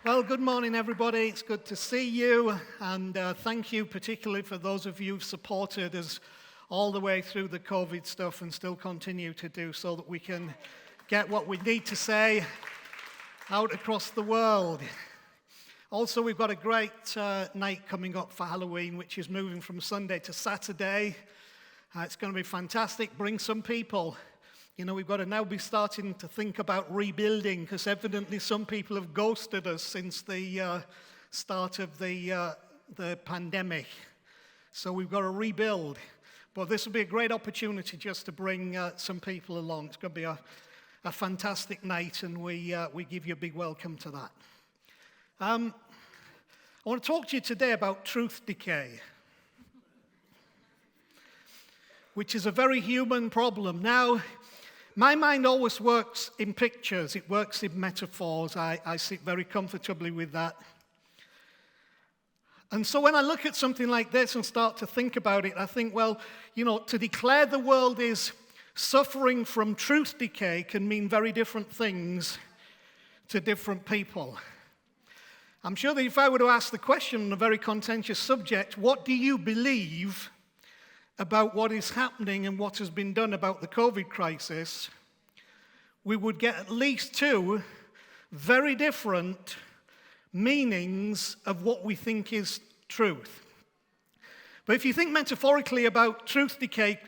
Well, good morning, everybody. It's good to see you, and thank you particularly for those of you who've supported us all the way through the COVID stuff and still continue to do so that we can get what we need to say out across the world. Also, we've got a great night coming up for Halloween, which is moving from Sunday to Saturday. It's going to be fantastic. Bring some people. You know, we've got to now be starting to think about rebuilding because evidently some people have ghosted us since the start of the pandemic. So we've got to rebuild. But this will be a great opportunity just to bring some people along. It's going to be a fantastic night, and we give you a big welcome to that. I want to talk to you today about truth decay, which is a very human problem. Now, my mind always works in pictures. It works in metaphors. I sit very comfortably with that. And so when I look at something like this and start to think about it, I think, well, you know, to declare the world is suffering from truth decay can mean very different things to different people. I'm sure that if I were to ask the question on a very contentious subject, what do you believe about what is happening and what has been done about the COVID crisis, we would get at least two very different meanings of what we think is truth. But if you think metaphorically about truth decay,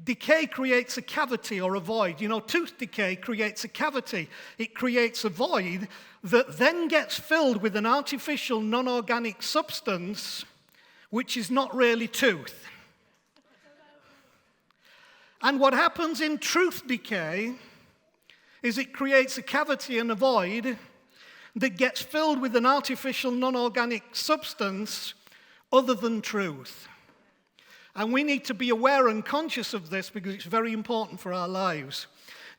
decay creates a cavity or a void. You know, tooth decay creates a cavity. It creates a void that then gets filled with an artificial non-organic substance which is not really tooth. And what happens in truth decay is it creates a cavity and a void that gets filled with an artificial non-organic substance other than truth. And we need to be aware and conscious of this because it's very important for our lives.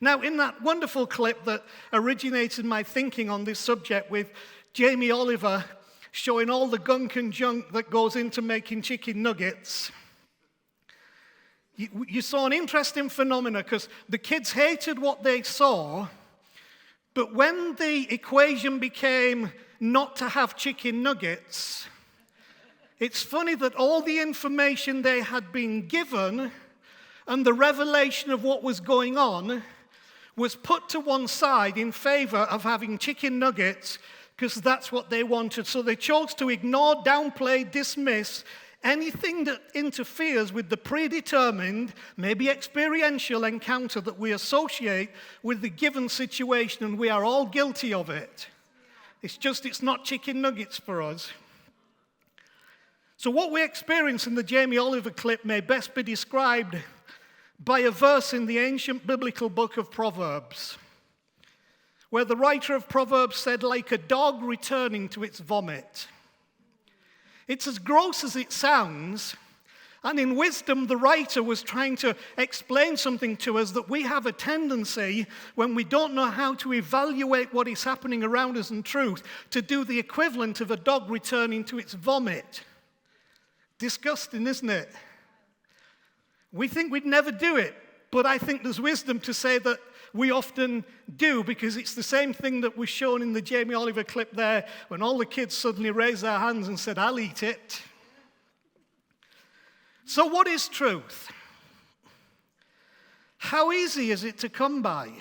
Now, in that wonderful clip that originated my thinking on this subject with Jamie Oliver showing all the gunk and junk that goes into making chicken nuggets, you saw an interesting phenomenon because the kids hated what they saw, but when the equation became not to have chicken nuggets, it's funny that all the information they had been given and the revelation of what was going on was put to one side in favor of having chicken nuggets because that's what they wanted. So they chose to ignore, downplay, dismiss anything that interferes with the predetermined, maybe experiential encounter that we associate with the given situation, and we are all guilty of it. It's not chicken nuggets for us. So what we experience in the Jamie Oliver clip may best be described by a verse in the ancient biblical book of Proverbs, where the writer of Proverbs said, like a dog returning to its vomit. It's as gross as it sounds, and in wisdom, the writer was trying to explain something to us that we have a tendency, when we don't know how to evaluate what is happening around us in truth, to do the equivalent of a dog returning to its vomit. Disgusting, isn't it? We think we'd never do it, but I think there's wisdom to say that we often do, because it's the same thing that was shown in the Jamie Oliver clip there when all the kids suddenly raised their hands and said, I'll eat it. So what is truth? How easy is it to come by?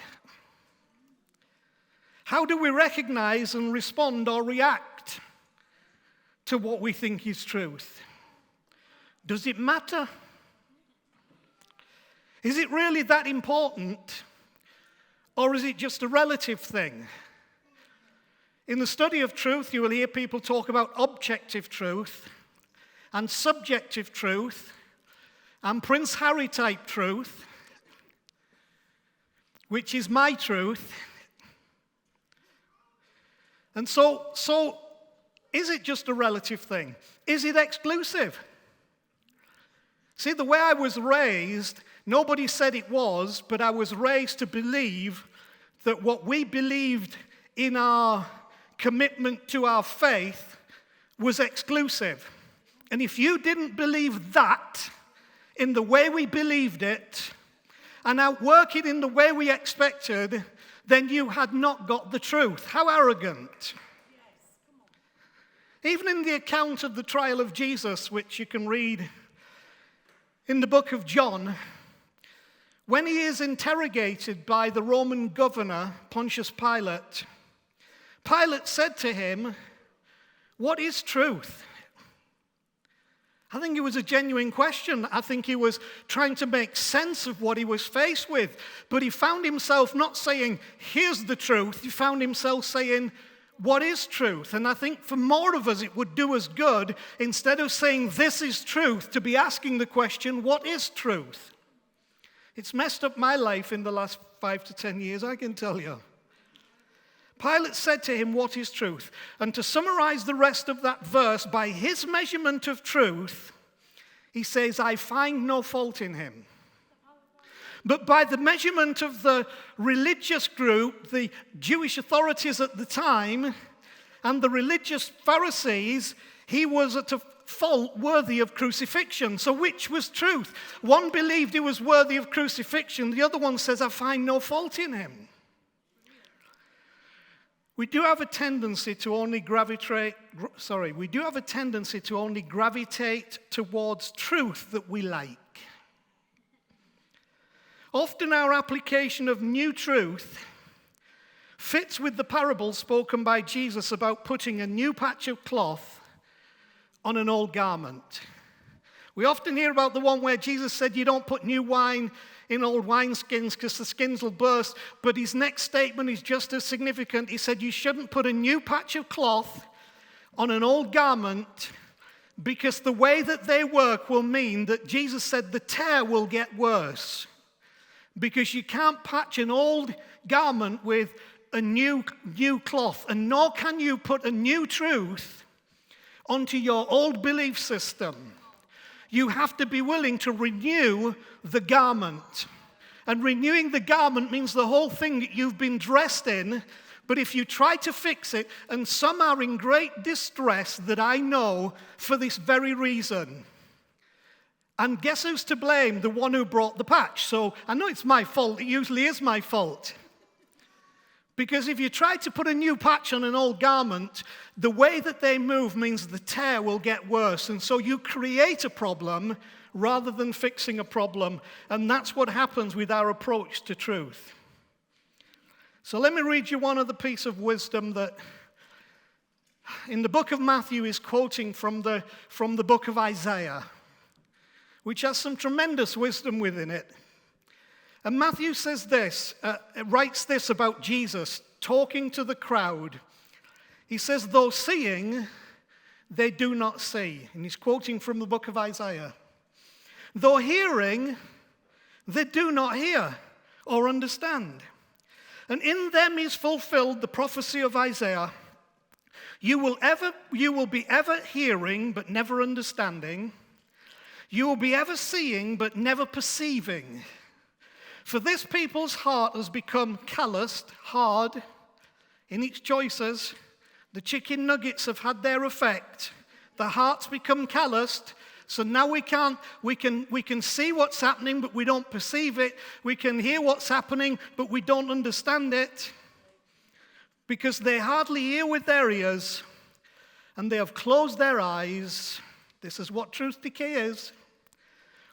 How do we recognize and respond or react to what we think is truth? Does it matter? Is it really that important? Or is it just a relative thing? In the study of truth, you will hear people talk about objective truth and subjective truth and Prince Harry type truth, which is my truth. And so is it just a relative thing? Is it exclusive? See, the way I was raised, nobody said it was, but I was raised to believe that what we believed in our commitment to our faith was exclusive. And if you didn't believe that in the way we believed it and outwork it in the way we expected, then you had not got the truth. How arrogant. Even in the account of the trial of Jesus, which you can read in the book of John, when he is interrogated by the Roman governor, Pontius Pilate, Pilate said to him, "What is truth?" I think it was a genuine question. I think he was trying to make sense of what he was faced with. But he found himself not saying, "Here's the truth." He found himself saying, "What is truth?" And I think for more of us, it would do us good, instead of saying, "This is truth," to be asking the question, "What is truth?" It's messed up my life in the last 5 to 10 years, I can tell you. Pilate said to him, "What is truth?" And to summarize the rest of that verse, by his measurement of truth, he says, "I find no fault in him." But by the measurement of the religious group, the Jewish authorities at the time, and the religious Pharisees, he was at a fault worthy of crucifixion. So which was truth? One believed he was worthy of crucifixion. The other one says, "I find no fault in him." We do have a tendency to only gravitate towards truth that we like. Often our application of new truth fits with the parable spoken by Jesus about putting a new patch of cloth on an old garment. We often hear about the one where Jesus said you don't put new wine in old wineskins because the skins will burst. But his next statement is just as significant. He said you shouldn't put a new patch of cloth on an old garment, because the way that they work will mean that Jesus said the tear will get worse. Because you can't patch an old garment with a new cloth, and nor can you put a new truth onto your old belief system. You have to be willing to renew the garment. And renewing the garment means the whole thing that you've been dressed in. But if you try to fix it, and some are in great distress that I know for this very reason. And guess who's to blame? The one who brought the patch. So I know it's my fault. It usually is my fault. Because if you try to put a new patch on an old garment, the way that they move means the tear will get worse. And so you create a problem rather than fixing a problem. And that's what happens with our approach to truth. So let me read you one other piece of wisdom that in the book of Matthew is quoting from the book of Isaiah, which has some tremendous wisdom within it. And Matthew says this, writes this about Jesus, talking to the crowd. He says, "Though seeing, they do not see." And he's quoting from the book of Isaiah. "Though hearing, they do not hear or understand. And in them is fulfilled the prophecy of Isaiah. You will be ever hearing, but never understanding. You will be ever seeing, but never perceiving. For this people's heart has become calloused, hard in its choices. The chicken nuggets have had their effect. The heart's become calloused. So now we can see what's happening, but we don't perceive it. We can hear what's happening, but we don't understand it. Because they hardly hear with their ears, and they have closed their eyes." This is what truth decay is.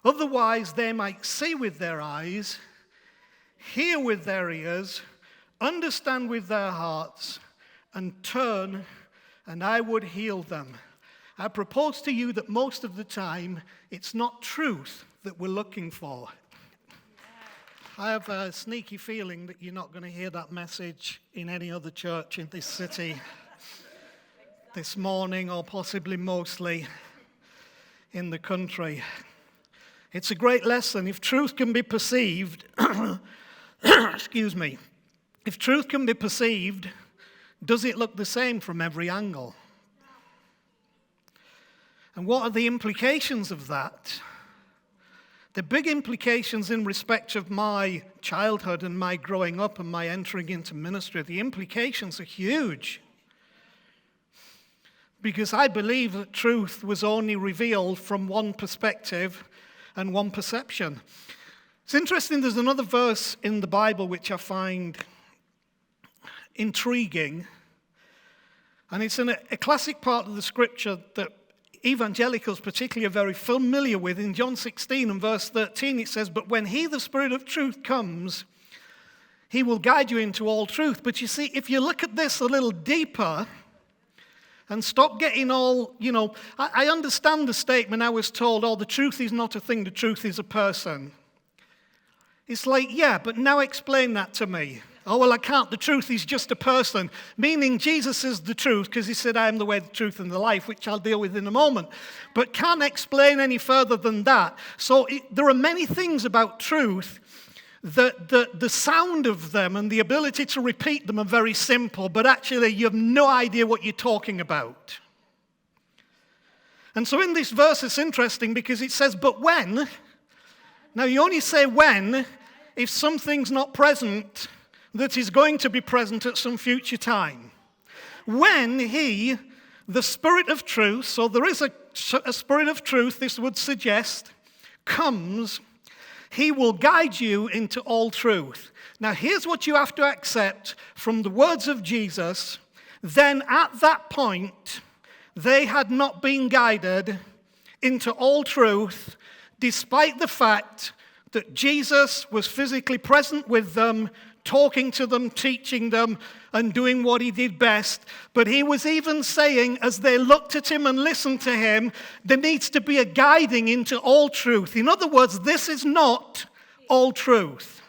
"Otherwise they might see with their eyes, hear with their ears, understand with their hearts, and turn, and I would heal them." I propose to you that most of the time, it's not truth that we're looking for. I have a sneaky feeling that you're not going to hear that message in any other church in this city this morning, or possibly mostly in the country. It's a great lesson. If truth can be perceived, excuse me, if truth can be perceived, does it look the same from every angle? And what are the implications of that? The big implications in respect of my childhood and my growing up and my entering into ministry, the implications are huge. Because I believe that truth was only revealed from one perspective and one perception. It's interesting, there's another verse in the Bible which I find intriguing. And it's in a classic part of the scripture that evangelicals particularly are very familiar with. In John 16 and verse 13 it says, "But when he, the Spirit of truth, comes, he will guide you into all truth." But you see, if you look at this a little deeper and stop getting all, I understand the statement I was told, "Oh, the truth is not a thing, the truth is a person." It's like, yeah, but now explain that to me. "Oh, well, I can't. The truth is just a person." Meaning Jesus is the truth because he said, "I am the way, the truth, and the life," which I'll deal with in a moment. But can't explain any further than that. So there are many things about truth that the sound of them and the ability to repeat them are very simple, but actually you have no idea what you're talking about. And so in this verse it's interesting because it says, "But when." Now you only say when if something's not present that is going to be present at some future time. When he, the Spirit of truth, so there is a Spirit of truth, this would suggest, comes, he will guide you into all truth. Now here's what you have to accept from the words of Jesus. Then at that point, they had not been guided into all truth, despite the fact that Jesus was physically present with them, talking to them, teaching them, and doing what he did best. But he was even saying, as they looked at him and listened to him, there needs to be a guiding into all truth. In other words, this is not all truth.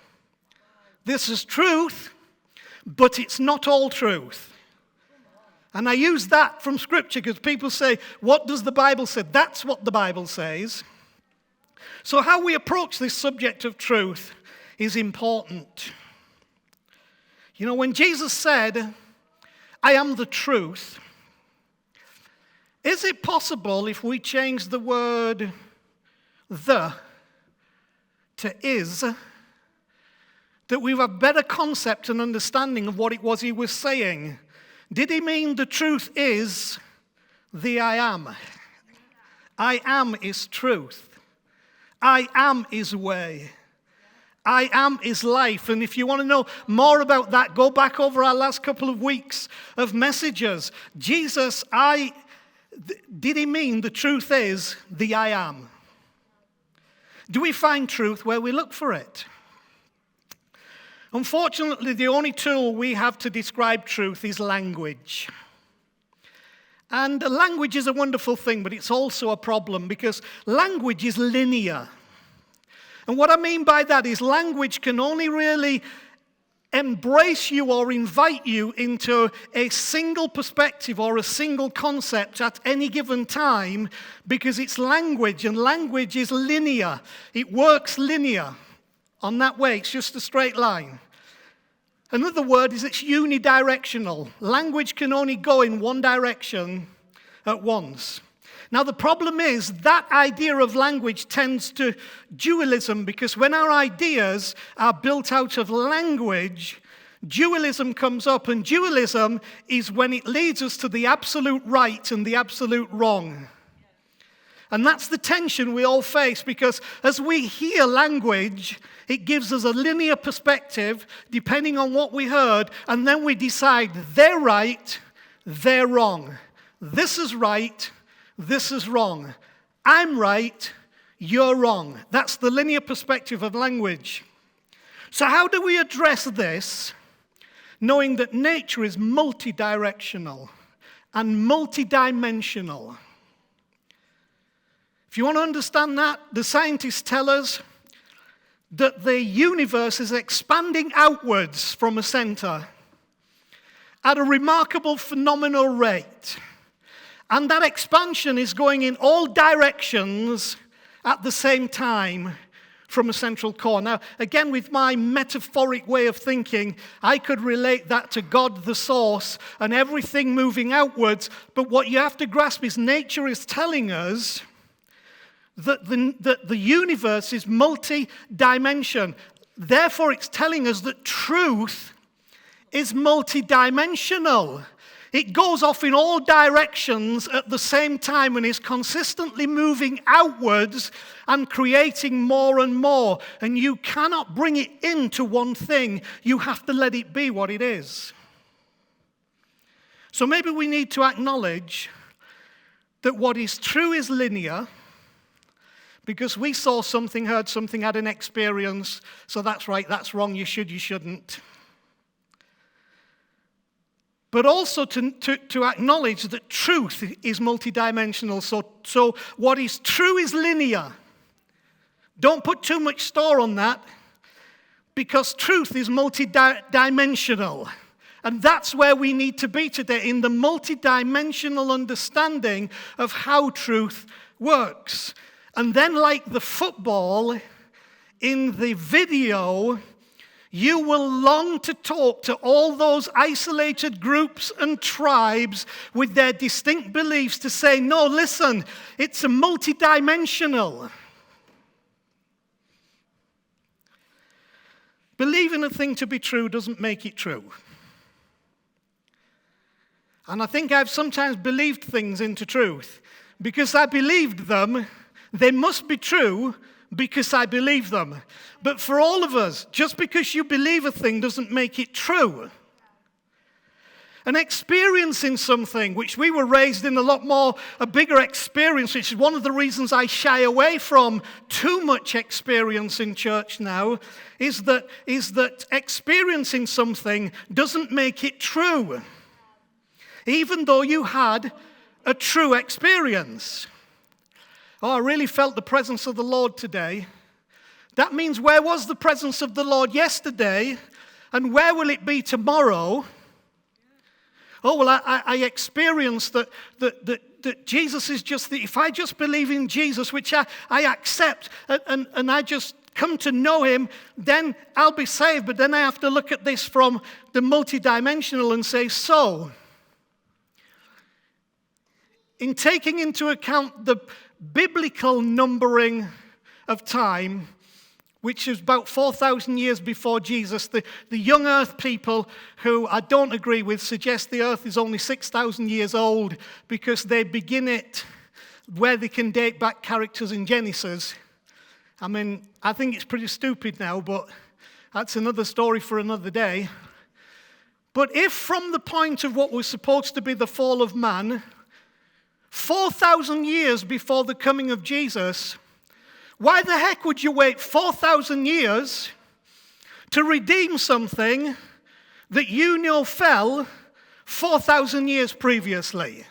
This is truth, but it's not all truth. And I use that from Scripture because people say, "What does the Bible say?" That's what the Bible says. So how we approach this subject of truth is important. When Jesus said, "I am the truth," is it possible if we change the word "the" to "is," that we have a better concept and understanding of what it was he was saying? Did he mean the truth is the I am? I am is truth. I am is way. I am is life. And if you want to know more about that, go back over our last couple of weeks of messages. Jesus, did he mean the truth is the I am? Do we find truth where we look for it? Unfortunately, the only tool we have to describe truth is language. And language is a wonderful thing, but it's also a problem because language is linear. And what I mean by that is language can only really embrace you or invite you into a single perspective or a single concept at any given time because it's language, and language is linear. It works linear. On that way, it's just a straight line. Another word is it's unidirectional. Language can only go in one direction at once. Now the problem is that idea of language tends to dualism because when our ideas are built out of language, dualism comes up, and dualism is when it leads us to the absolute right and the absolute wrong. And that's the tension we all face because as we hear language, it gives us a linear perspective depending on what we heard, and then we decide they're right, they're wrong. This is right, this is wrong. I'm right, you're wrong. That's the linear perspective of language. So how do we address this, knowing that nature is multidirectional and multidimensional? If you want to understand that, the scientists tell us that the universe is expanding outwards from a center at a remarkable phenomenal rate. And that expansion is going in all directions at the same time from a central core. Now, again, with my metaphoric way of thinking, I could relate that to God, the source, and everything moving outwards. But what you have to grasp is nature is telling us that the universe is multi-dimension. Therefore, it's telling us that truth is multi-dimensional. It goes off in all directions at the same time and is consistently moving outwards and creating more and more. And you cannot bring it into one thing. You have to let it be what it is. So maybe we need to acknowledge that what is true is linear, because we saw something, heard something, had an experience, so that's right, that's wrong, you should, you shouldn't. But also to acknowledge that truth is multidimensional. So what is true is linear. Don't put too much store on that, because truth is multidimensional. And that's where we need to be today, in the multidimensional understanding of how truth works. And then, like the football in the video, you will long to talk to all those isolated groups and tribes with their distinct beliefs to say, no, listen, it's a multidimensional. Believing a thing to be true doesn't make it true. And I think I've sometimes believed things into truth. Because I believed them, they must be true because I believe them. But for all of us, just because you believe a thing doesn't make it true. And experiencing something, which we were raised in a bigger experience, which is one of the reasons I shy away from too much experience in church now, is that experiencing something doesn't make it true. Even though you had a true experience. Oh, I really felt the presence of the Lord today. That means, where was the presence of the Lord yesterday? And where will it be tomorrow? Oh, well, I experienced that Jesus is just if I just believe in Jesus, which I accept, and I just come to know him, then I'll be saved. But then I have to look at this from the multidimensional and say, so, in taking into account the biblical numbering of time, which is about 4,000 years before Jesus, the young earth people, who I don't agree with, suggest the earth is only 6,000 years old because they begin it where they can date back characters in Genesis. I mean, I think it's pretty stupid now, but that's another story for another day. But if from the point of what was supposed to be the fall of man, 4,000 years before the coming of Jesus, why the heck would you wait 4,000 years to redeem something that you know fell 4,000 years previously?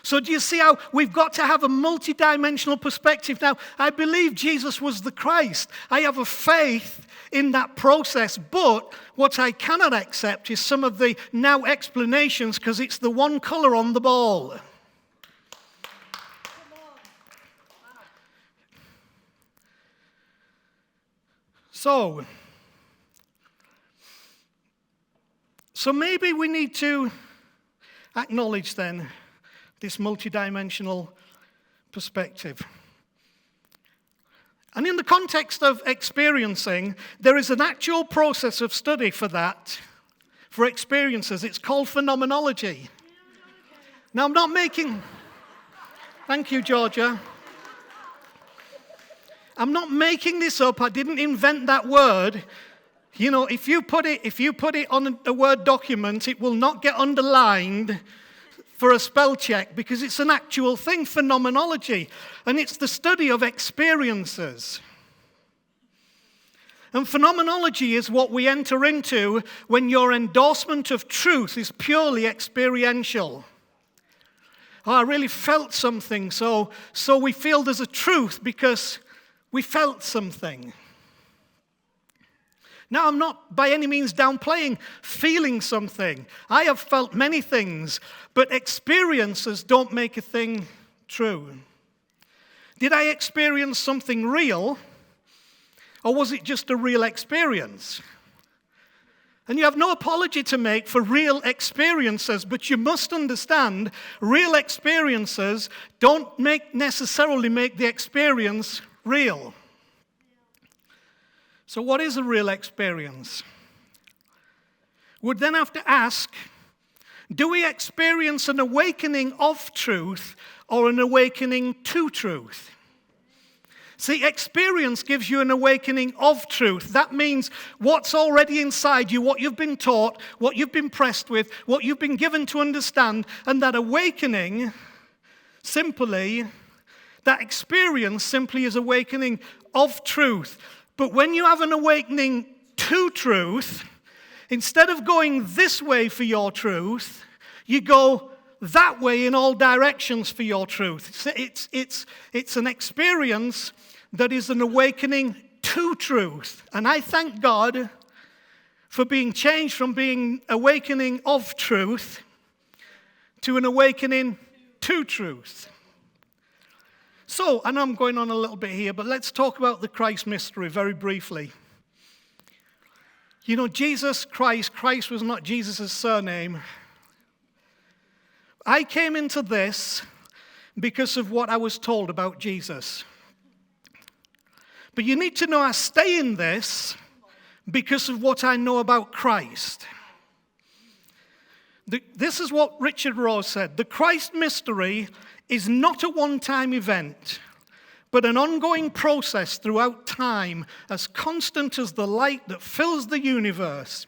So do you see how we've got to have a multidimensional perspective? Now, I believe Jesus was the Christ. I have a faith in that process, but what I cannot accept is some of the now explanations, because it's the one color on the ball. So maybe we need to acknowledge then this multidimensional perspective. And in the context of experiencing, there is an actual process of study for that, for experiences. It's called phenomenology. Now, I'm not making... Thank you, Georgia. I'm not making this up. I didn't invent that word. You know, if you put it on a Word document, it will not get underlined for a spell check, because it's an actual thing, phenomenology. And it's the study of experiences. And phenomenology is what we enter into when your endorsement of truth is purely experiential. Oh, I really felt something, so we feel there's a truth because we felt something. Now, I'm not by any means downplaying feeling something. I have felt many things, but experiences don't make a thing true. Did I experience something real, or was it just a real experience? And you have no apology to make for real experiences, but you must understand real experiences don't necessarily make the experience real. So what is a real experience? We'd then have to ask, do we experience an awakening of truth or an awakening to truth? See, experience gives you an awakening of truth. That means what's already inside you, what you've been taught, what you've been pressed with, what you've been given to understand, and that awakening simply, that experience simply is awakening of truth. But when you have an awakening to truth, instead of going this way for your truth, you go that way in all directions for your truth. It's an experience that is an awakening to truth. And I thank God for being changed from being awakening of truth to an awakening to truth. So, I know I'm going on a little bit here, but let's talk about the Christ mystery very briefly. You know, Jesus Christ was not Jesus' surname. I came into this because of what I was told about Jesus. But you need to know I stay in this because of what I know about Christ. This is what Richard Rohr said. The Christ mystery is not a one-time event, but an ongoing process throughout time, as constant as the light that fills the universe.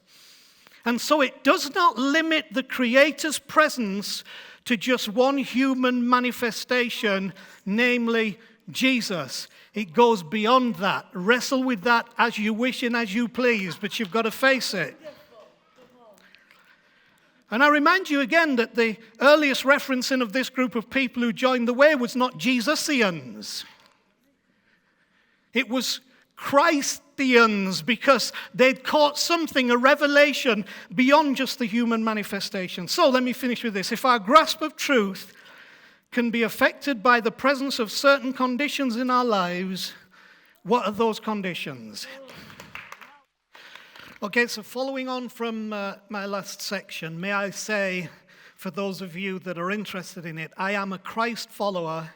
And so it does not limit the Creator's presence to just one human manifestation, namely Jesus. It goes beyond that. Wrestle with that as you wish and as you please, but you've got to face it. And I remind you again that the earliest referencing of this group of people who joined the way was not Jesusians. It was Christians, because they'd caught something, a revelation beyond just the human manifestation. So let me finish with this. If our grasp of truth can be affected by the presence of certain conditions in our lives, what are those conditions? Okay, so following on from my last section, may I say, for those of you that are interested in it, I am a Christ follower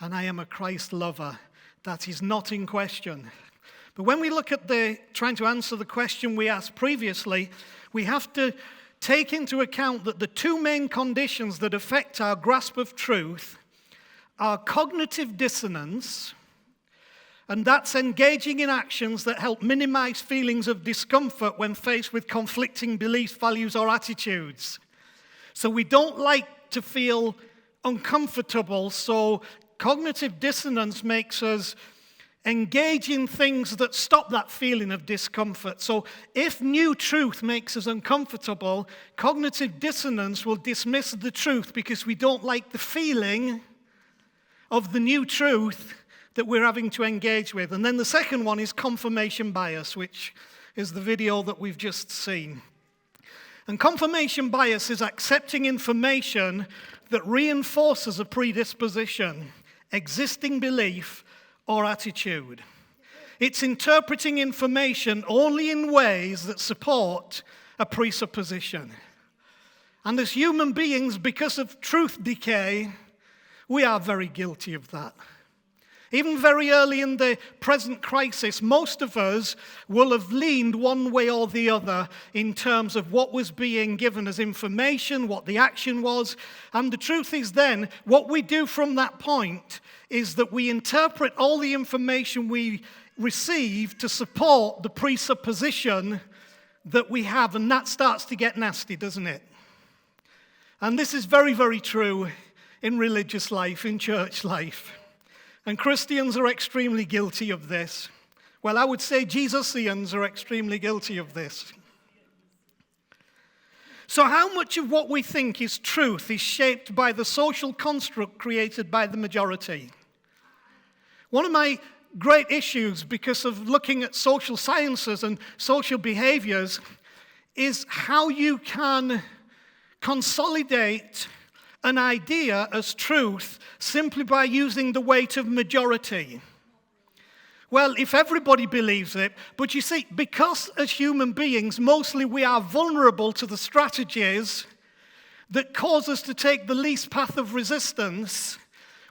and I am a Christ lover. That is not in question. But when we look at trying to answer the question we asked previously, we have to take into account that the two main conditions that affect our grasp of truth are cognitive dissonance, and that's engaging in actions that help minimize feelings of discomfort when faced with conflicting beliefs, values, or attitudes. So we don't like to feel uncomfortable, so cognitive dissonance makes us engage in things that stop that feeling of discomfort. So if new truth makes us uncomfortable, cognitive dissonance will dismiss the truth because we don't like the feeling of the new truth that we're having to engage with. And then the second one is confirmation bias, which is the video that we've just seen. And confirmation bias is accepting information that reinforces a predisposition, existing belief, or attitude. It's interpreting information only in ways that support a presupposition. And as human beings, because of truth decay, we are very guilty of that. Even very early in the present crisis, most of us will have leaned one way or the other in terms of what was being given as information, what the action was. And the truth is then, what we do from that point is that we interpret all the information we receive to support the presupposition that we have. And that starts to get nasty, doesn't it? And this is very, very true in religious life, in church life. And Christians are extremely guilty of this. Well, I would say Jesusians are extremely guilty of this. So how much of what we think is truth is shaped by the social construct created by the majority? One of my great issues, because of looking at social sciences and social behaviors, is how you can consolidate an idea as truth simply by using the weight of majority. Well, if everybody believes it, but you see, because as human beings, mostly we are vulnerable to the strategies that cause us to take the least path of resistance,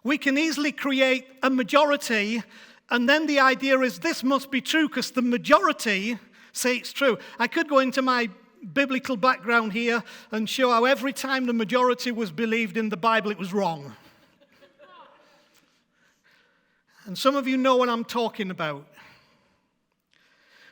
we can easily create a majority, and then the idea is this must be true because the majority say it's true. I could go into my biblical background here and show how every time the majority was believed in the Bible, it was wrong. And some of you know what I'm talking about.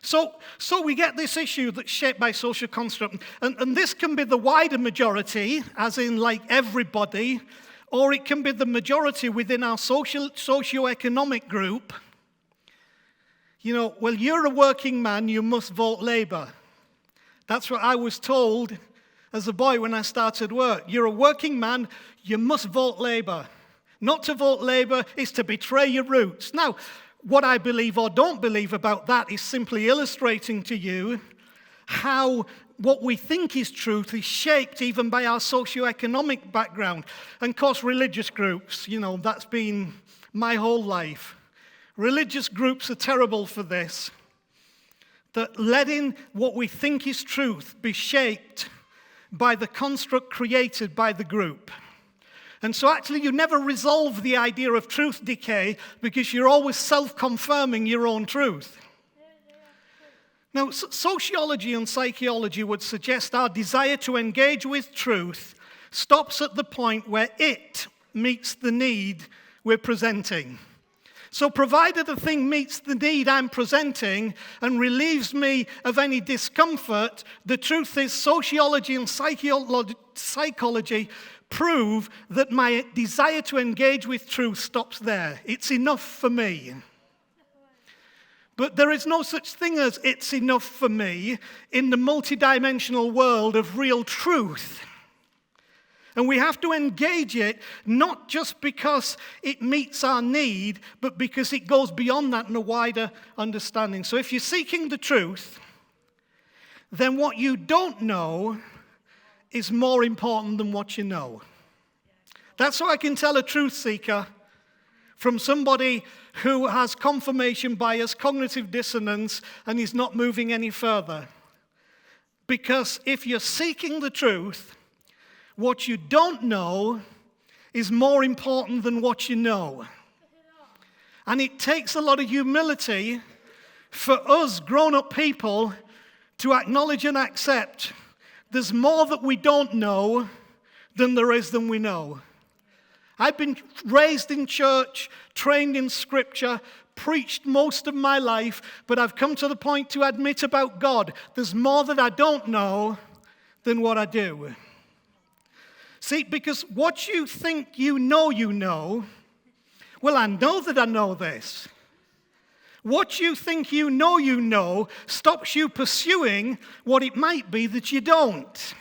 So we get this issue that's shaped by social construct. And this can be the wider majority, as in like everybody, or it can be the majority within our socio-economic group. You know, well, you're a working man, you must vote Labour. That's what I was told as a boy when I started work. You're a working man, you must vote Labour. Not to vote Labour is to betray your roots. Now, what I believe or don't believe about that is simply illustrating to you how what we think is truth is shaped even by our socio-economic background. And of course, religious groups, you know, that's been my whole life. Religious groups are terrible for this. That letting what we think is truth be shaped by the construct created by the group. And so actually you never resolve the idea of truth decay because you're always self-confirming your own truth. Now, sociology and psychology would suggest our desire to engage with truth stops at the point where it meets the need we're presenting. So provided a thing meets the need I'm presenting and relieves me of any discomfort, the truth is sociology and psychology prove that my desire to engage with truth stops there. It's enough for me. But there is no such thing as it's enough for me in the multidimensional world of real truth. And we have to engage it not just because it meets our need, but because it goes beyond that in a wider understanding. So if you're seeking the truth, then what you don't know is more important than what you know. That's how I can tell a truth seeker from somebody who has confirmation bias, cognitive dissonance, and is not moving any further. Because if you're seeking the truth, what you don't know is more important than what you know. And it takes a lot of humility for us grown-up people to acknowledge and accept there's more that we don't know than there is than we know. I've been raised in church, trained in scripture, preached most of my life, but I've come to the point to admit about God, there's more that I don't know than what I do. See, because what you think you know, well, I know that I know this. What you think you know stops you pursuing what it might be that you don't.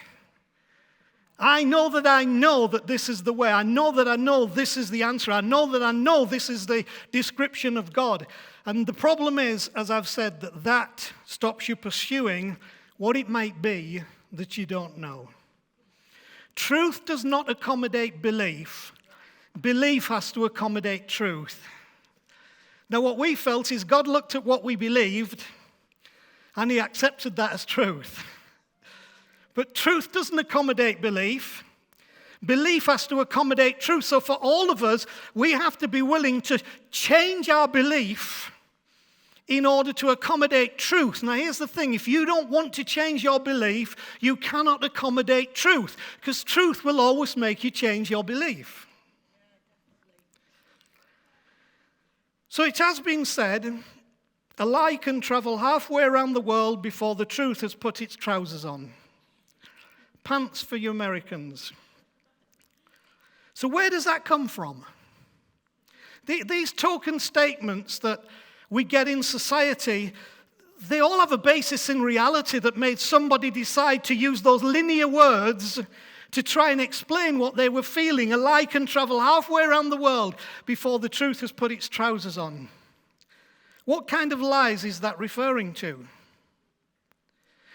I know that this is the way. I know this is the answer. I know this is the description of God. And the problem is, as I've said, that stops you pursuing what it might be that you don't know. Truth does not accommodate belief. Belief has to accommodate truth. Now, what we felt is God looked at what we believed and he accepted that as truth. But truth doesn't accommodate belief. Belief has to accommodate truth. So for all of us, we have to be willing to change our belief in order to accommodate truth. Now, here's the thing. If you don't want to change your belief, you cannot accommodate truth, because truth will always make you change your belief. So it has been said, a lie can travel halfway around the world before the truth has put its trousers on. Pants for you Americans. So where does that come from? These token statements that we get in society, they all have a basis in reality that made somebody decide to use those linear words to try and explain what they were feeling. A lie can travel halfway around the world before the truth has put its trousers on. What kind of lies is that referring to?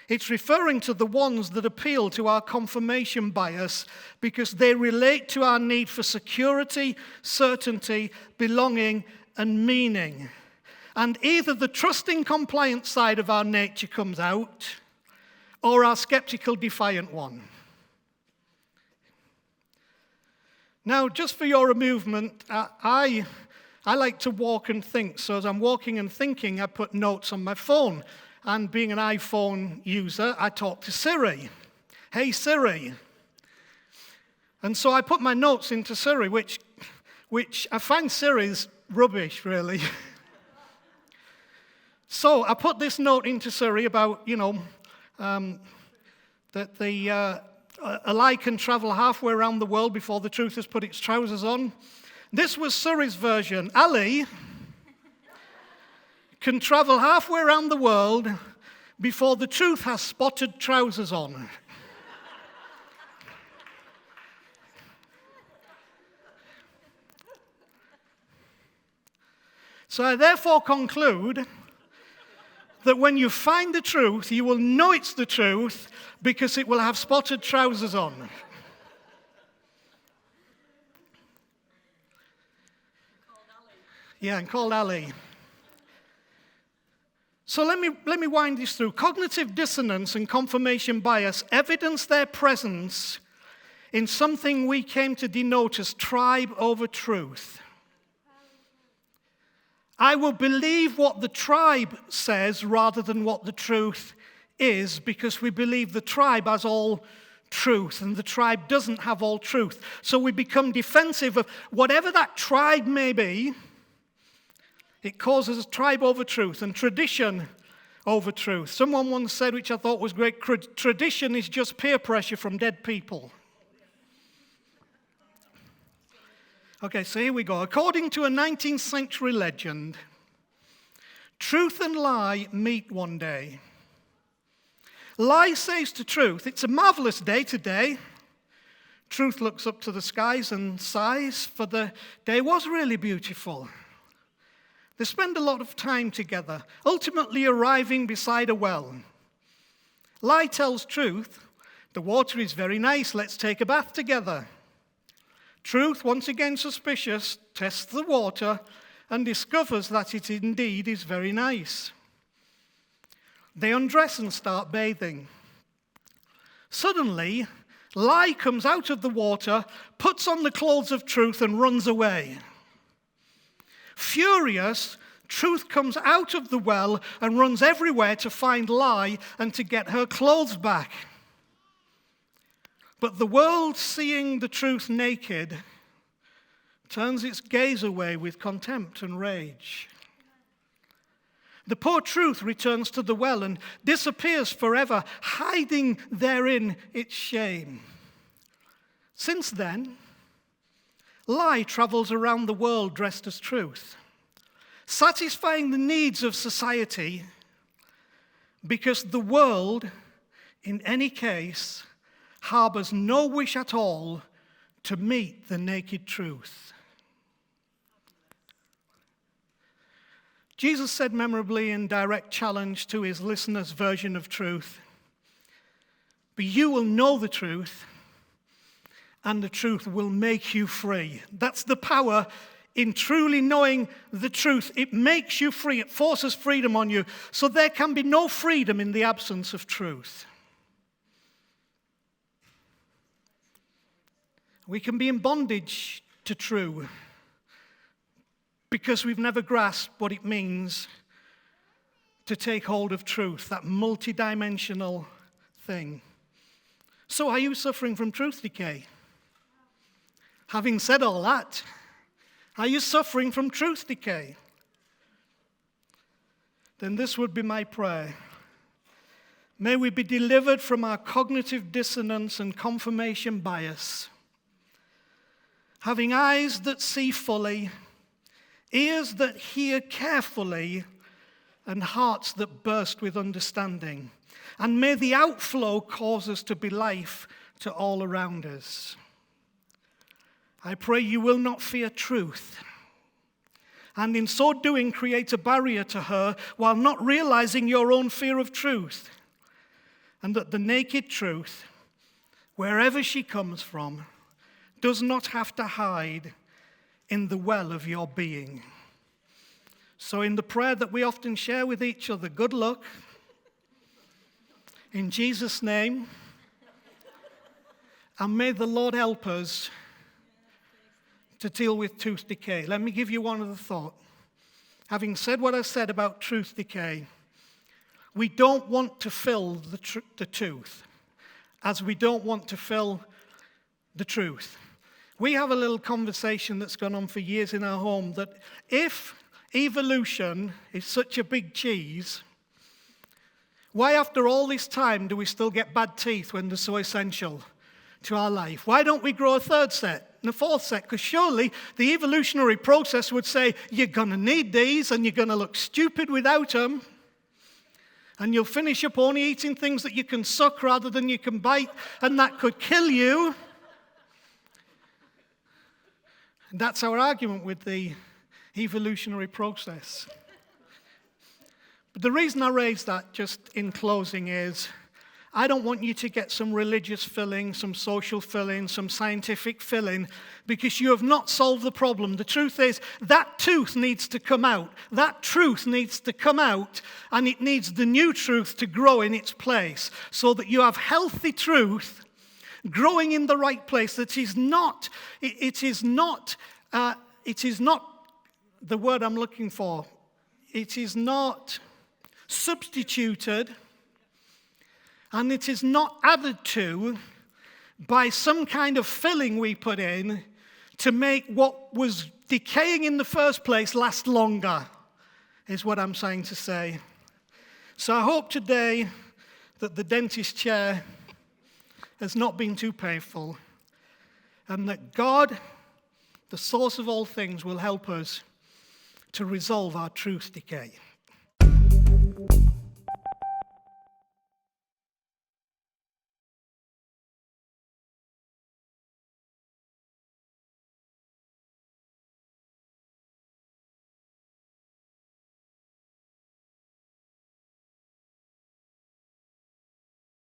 It's referring to the ones that appeal to our confirmation bias because they relate to our need for security, certainty, belonging, and meaning. And either the trusting, compliant side of our nature comes out, or our skeptical, defiant one. Now, just for your amusement, I like to walk and think. So as I'm walking and thinking, I put notes on my phone. And being an iPhone user, I talk to Siri. Hey, Siri. And so I put my notes into Siri, which I find Siri's rubbish, really. So I put this note into Surrey about, that a lie can travel halfway around the world before the truth has put its trousers on. This was Surrey's version. Ali can travel halfway around the world before the truth has spotted trousers on. So I therefore conclude that when you find the truth, you will know it's the truth because it will have spotted trousers on. Yeah, and called Ali. So let me wind this through. Cognitive dissonance and confirmation bias evidence their presence in something we came to denote as tribe over truth. I will believe what the tribe says rather than what the truth is, because we believe the tribe has all truth and the tribe doesn't have all truth. So we become defensive of whatever that tribe may be. It causes tribe over truth and tradition over truth. Someone once said, which I thought was great, tradition is just peer pressure from dead people. Okay, so here we go. According to a 19th century legend, truth and lie meet one day. Lie says to truth, it's a marvelous day today. Truth looks up to the skies and sighs, for the day was really beautiful. They spend a lot of time together, ultimately arriving beside a well. Lie tells truth, the water is very nice, let's take a bath together. Truth, once again suspicious, tests the water and discovers that it indeed is very nice. They undress and start bathing. Suddenly, lie comes out of the water, puts on the clothes of truth and runs away. Furious, truth comes out of the well and runs everywhere to find lie and to get her clothes back. But the world, seeing the truth naked, turns its gaze away with contempt and rage. The poor truth returns to the well and disappears forever, hiding therein its shame. Since then, lie travels around the world dressed as truth, satisfying the needs of society, because the world, in any case, harbors no wish at all to meet the naked truth. Jesus said memorably in direct challenge to his listeners' version of truth, "But you will know the truth, and the truth will make you free." That's the power in truly knowing the truth. It makes you free. It forces freedom on you. So there can be no freedom in the absence of truth. We can be in bondage to true because we've never grasped what it means to take hold of truth, that multidimensional thing. So are you suffering from truth decay? Having said all that, are you suffering from truth decay? Then this would be my prayer. May we be delivered from our cognitive dissonance and confirmation bias, having eyes that see fully, ears that hear carefully, and hearts that burst with understanding. And may the outflow cause us to be life to all around us. I pray you will not fear truth, and in so doing create a barrier to her while not realizing your own fear of truth, and that the naked truth, wherever she comes from, does not have to hide in the well of your being. So in the prayer that we often share with each other, good luck. In Jesus' name. And may the Lord help us to deal with truth decay. Let me give you one other thought. Having said what I said about truth decay, we don't want to fill the tooth, as we don't want to fill the truth. We have a little conversation that's gone on for years in our home that if evolution is such a big cheese, why after all this time do we still get bad teeth when they're so essential to our life? Why don't we grow a third set and a fourth set? Because surely the evolutionary process would say you're going to need these and you're going to look stupid without them. And you'll finish up only eating things that you can suck rather than you can bite, and that could kill you. And that's our argument with the evolutionary process. But the reason I raise that just in closing is I don't want you to get some religious filling, some social filling, some scientific filling, because you have not solved the problem. The truth is that tooth needs to come out. That truth needs to come out, and it needs the new truth to grow in its place so that you have healthy truth growing in the right place. It is not the word I'm looking for. It is not substituted, and it is not added to by some kind of filling we put in to make what was decaying in the first place last longer, is what I'm trying to say. So I hope today that the dentist chair has not been too painful, and that God, the source of all things, will help us to resolve our truth decay.